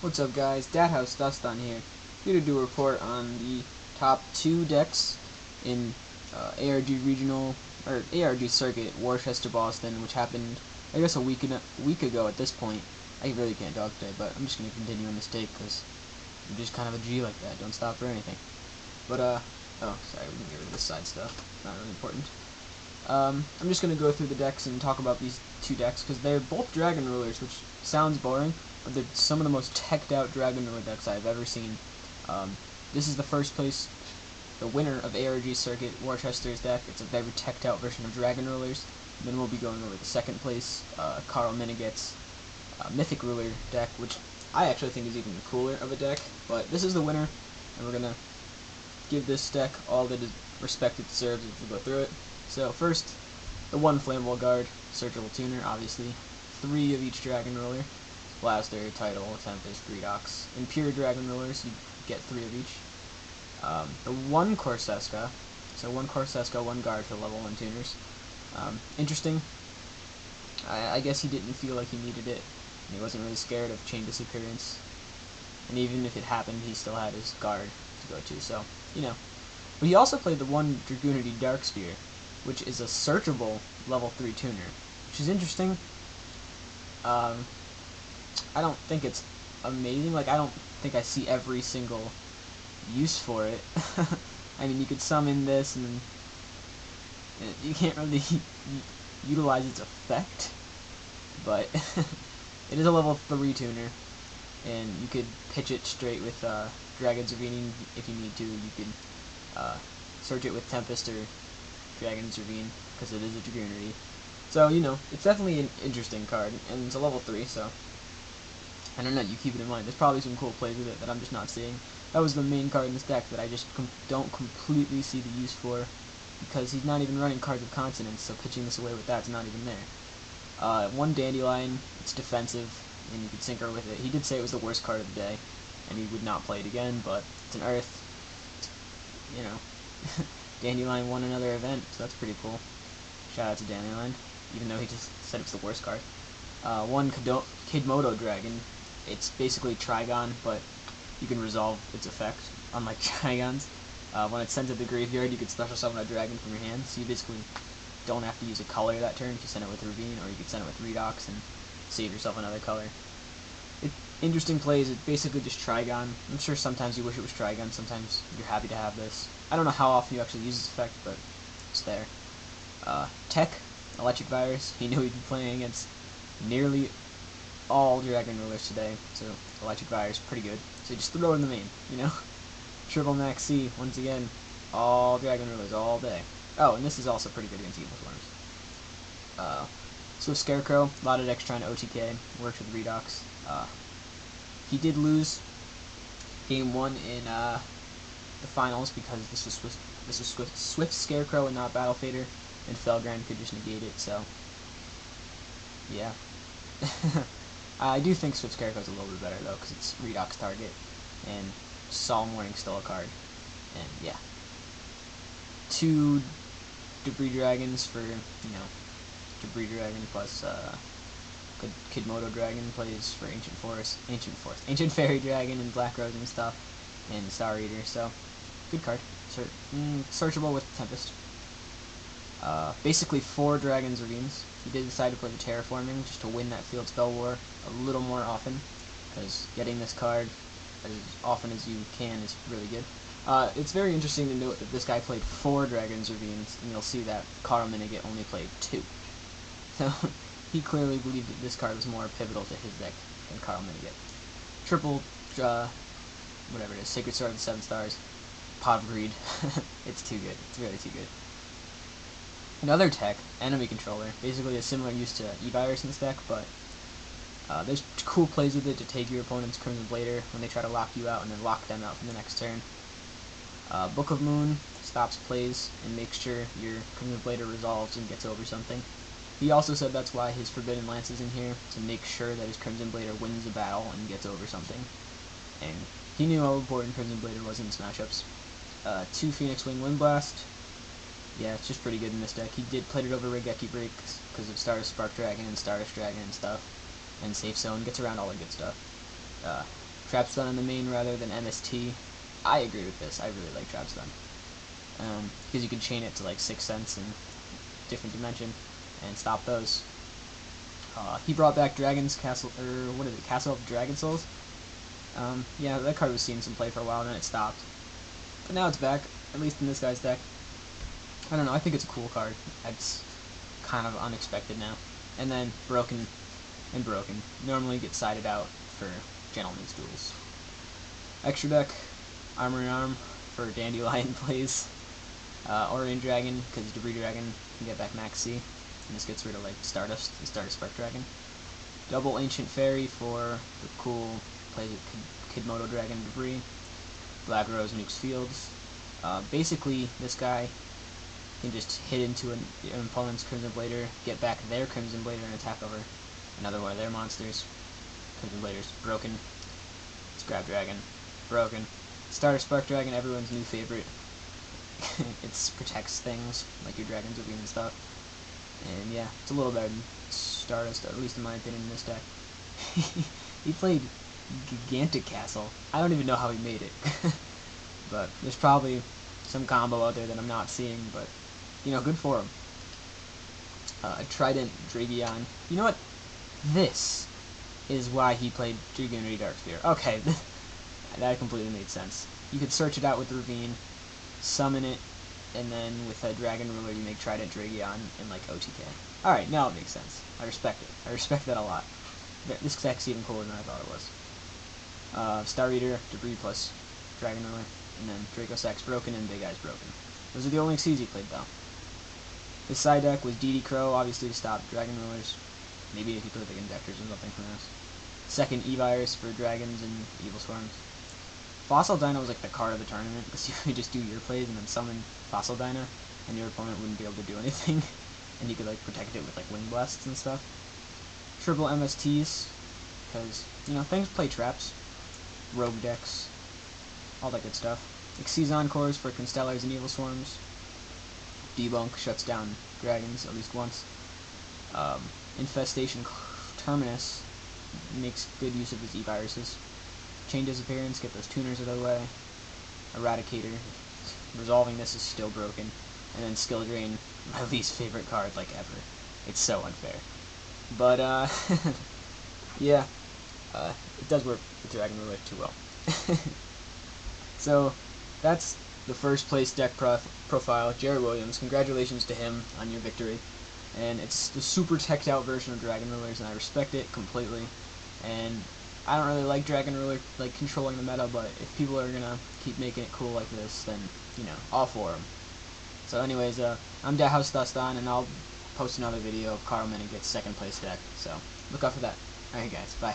What's up, guys? Dadhouse Duston here to do a report on the top 2 decks in ARG regional or ARG circuit Worcester Boston, which happened I guess a week ago at this point. I really can't talk today, but I'm just gonna continue on this take because I'm just kind of a G like that. Don't stop for anything. But oh, sorry, we can get rid of this side stuff. Not really important. I'm just gonna go through the decks and talk about these 2 decks because they're both Dragon Rulers, which sounds boring, but they're some of the most teched out Dragon Ruler decks I've ever seen. This is the first place, the winner of ARG Circuit, Worcester's deck. It's a very teched out version of Dragon Rulers. And then we'll be going over the second place, Carl Miniget's Mythic Ruler deck, which I actually think is even cooler of a deck. But this is the winner, and we're gonna give this deck all the respect it deserves as we go through it. So first, the 1 Flammable Guard, Searchable Tuner, obviously. 3 of each Dragon Ruler. Blaster, Tidal, Tempest, Redox. In pure Dragon Rulers, you get 3 of each. The 1 Corseska, so 1 Corseska, 1 Guard for level 1 tuners. Interesting. I guess he didn't feel like he needed it. And he wasn't really scared of chain disappearance. And even if it happened, he still had his Guard to go to, so, you know. But he also played the 1 Dragoonity Dark Spear, which is a searchable level 3 tuner, which is interesting. I don't think it's amazing. Like, I don't think I see every single use for it. I mean, you could summon this, and you can't really utilize its effect, but it is a level 3 tuner, and you could pitch it straight with Dragon's Ravine if you need to. You could search it with Tempest or Dragon's Ravine, because it is a Dragoonity. So, you know, it's definitely an interesting card, and it's a level 3, so I don't know, you keep it in mind. There's probably some cool plays with it that I'm just not seeing. That was the main card in this deck that I just don't completely see the use for, because he's not even running cards of consonants, so pitching this away with that's not even there. 1 Dandelion, it's defensive, and you could synchro with it. He did say it was the worst card of the day, and he would not play it again, but it's an Earth, you know. Dandelion won another event, so that's pretty cool. Shout out to Dandelion, even though he just said it was the worst card. 1 Kidmodo Dragon, it's basically Trigon, but you can resolve its effect, unlike Trigons. When it's sent to the graveyard, you can special summon a dragon from your hand, so you basically don't have to use a color that turn if you send it with Ravine, or you could send it with Redox and save yourself another color. Interesting plays, it's basically just Trigon. I'm sure sometimes you wish it was Trigon, sometimes you're happy to have this. I don't know how often you actually use this effect, but it's there. Tech, Electric Virus, he knew he'd be playing against nearly all Dragon Rulers today, so Electric Virus, pretty good. So you just throw it in the main, you know? Triple Max C, once again, all Dragon Rulers all day. Oh, and this is also pretty good against Evil Swarms. Swift Scarecrow, a lot of decks trying to OTK, works with Redox. He did lose game 1 in the finals because this was Swift Scarecrow and not Battle Fader, and Felgrand could just negate it, so yeah. I do think Swift Scarecrow is a little bit better though, because it's Redox target, and Solemn Warning still a card, and yeah. 2 Debris Dragons for, you know, Debris Dragon plus Kidmodo Dragon plays for Ancient Fairy Dragon and Black Rose and stuff, and Star Eater, so good card. Searchable with Tempest. Basically 4 Dragon's Ravines. He did decide to play the Terraforming just to win that Field Spell War a little more often, because getting this card as often as you can is really good. It's very interesting to note that this guy played 4 Dragon's Ravines, and you'll see that Carl Miniget only played 2. So he clearly believed that this card was more pivotal to his deck than Carl Miniget. Triple, whatever it is, Sacred Sword of the 7 Stars, Pot of Greed. It's too good. It's really too good. Another tech, Enemy Controller, basically a similar use to E-Virus in this deck, but there's cool plays with it to take your opponent's Crimson Blader when they try to lock you out and then lock them out from the next turn. Book of Moon stops plays and makes sure your Crimson Blader resolves and gets over something. He also said that's why his Forbidden Lance is in here, to make sure that his Crimson Blader wins the battle and gets over something. And he knew how important Crimson Blader was in smash-ups. 2 Phoenix Wing Windblast. Yeah, it's just pretty good in this deck. He did play it over Regeki Breaks because of Stardust Spark Dragon and Stardust Dragon and stuff. And Safe Zone gets around all the good stuff. Trap Stun in the main rather than MST. I agree with this. I really like Trap Stun. Because you can chain it to like 6 cents in different dimension and stop those. He brought back Dragon's Castle, or what is it, Castle of Dragon Souls? Yeah, that card was seeing some play for a while, and then it stopped. But now it's back, at least in this guy's deck. I don't know, I think it's a cool card. It's kind of unexpected now. And then Broken and Broken normally get sided out for Gentleman's Duels. Extra deck, Armor and Arm for Dandelion plays. Orion Dragon, because Debris Dragon can get back Max C. And this gets rid of like Stardust and Stardust Spark Dragon. Double Ancient Fairy for the cool plays with Kidmodo Dragon Debris. Black Rose nukes fields. Basically, this guy can just hit into an opponent's Crimson Blader, get back their Crimson Blader, and attack over another one of their monsters. Crimson Blader's broken. Scrap Dragon, broken. Stardust Spark Dragon, everyone's new favorite. It protects things, like your Dragon's Oblivion and stuff. And yeah, it's a little better than Stardust, at least in my opinion, in this deck. He played Gigantic Castle. I don't even know how he made it. But there's probably some combo out there that I'm not seeing, but, you know, good for him. Trident Dragion. You know what? This is why he played Dragoonity Darkspear. Okay, that completely made sense. You could search it out with the Ravine, summon it, and then with a Dragon Ruler you make Trident Dragion in like OTK. Alright, now it makes sense. I respect it. I respect that a lot. This deck's even cooler than I thought it was. Star Eater, Debris plus Dragon Ruler, and then Draco Sack's broken and Big Eye's broken. Those are the only Xyz he played though. His side deck was DD Crow, obviously to stop Dragon Rulers. Maybe if he played like Injectors or something, who knows. Second E-Virus for Dragons and Evil Swarms. Fossil Dino was like the card of the tournament, because you could just do your plays and then summon Fossil Dino, and your opponent wouldn't be able to do anything, and you could like protect it with like Wind Blasts and stuff. Triple MSTs, because, you know, things play traps, rogue decks, all that good stuff. Xyz Encores for Constellars and Evil Swarms. Debunk shuts down dragons at least once. Infestation Terminus makes good use of his E-Viruses. Chain Disappearance, get those tuners out of the way. Eradicator, resolving this is still broken. And then Skill Drain, my least favorite card like ever. It's so unfair. But, yeah, it does work with Dragon Ruler too well. So, that's the first place deck profile, Jared Williams. Congratulations to him on your victory. And it's the super teched out version of Dragon Rulers, and I respect it completely. And I don't really like Dragon Ruler, like, controlling the meta, but if people are gonna keep making it cool like this, then, you know, all for them. So anyways, I'm Deadhouse Duston, and I'll post another video of Carl Minniget's second place deck, so look out for that. Alright guys, bye.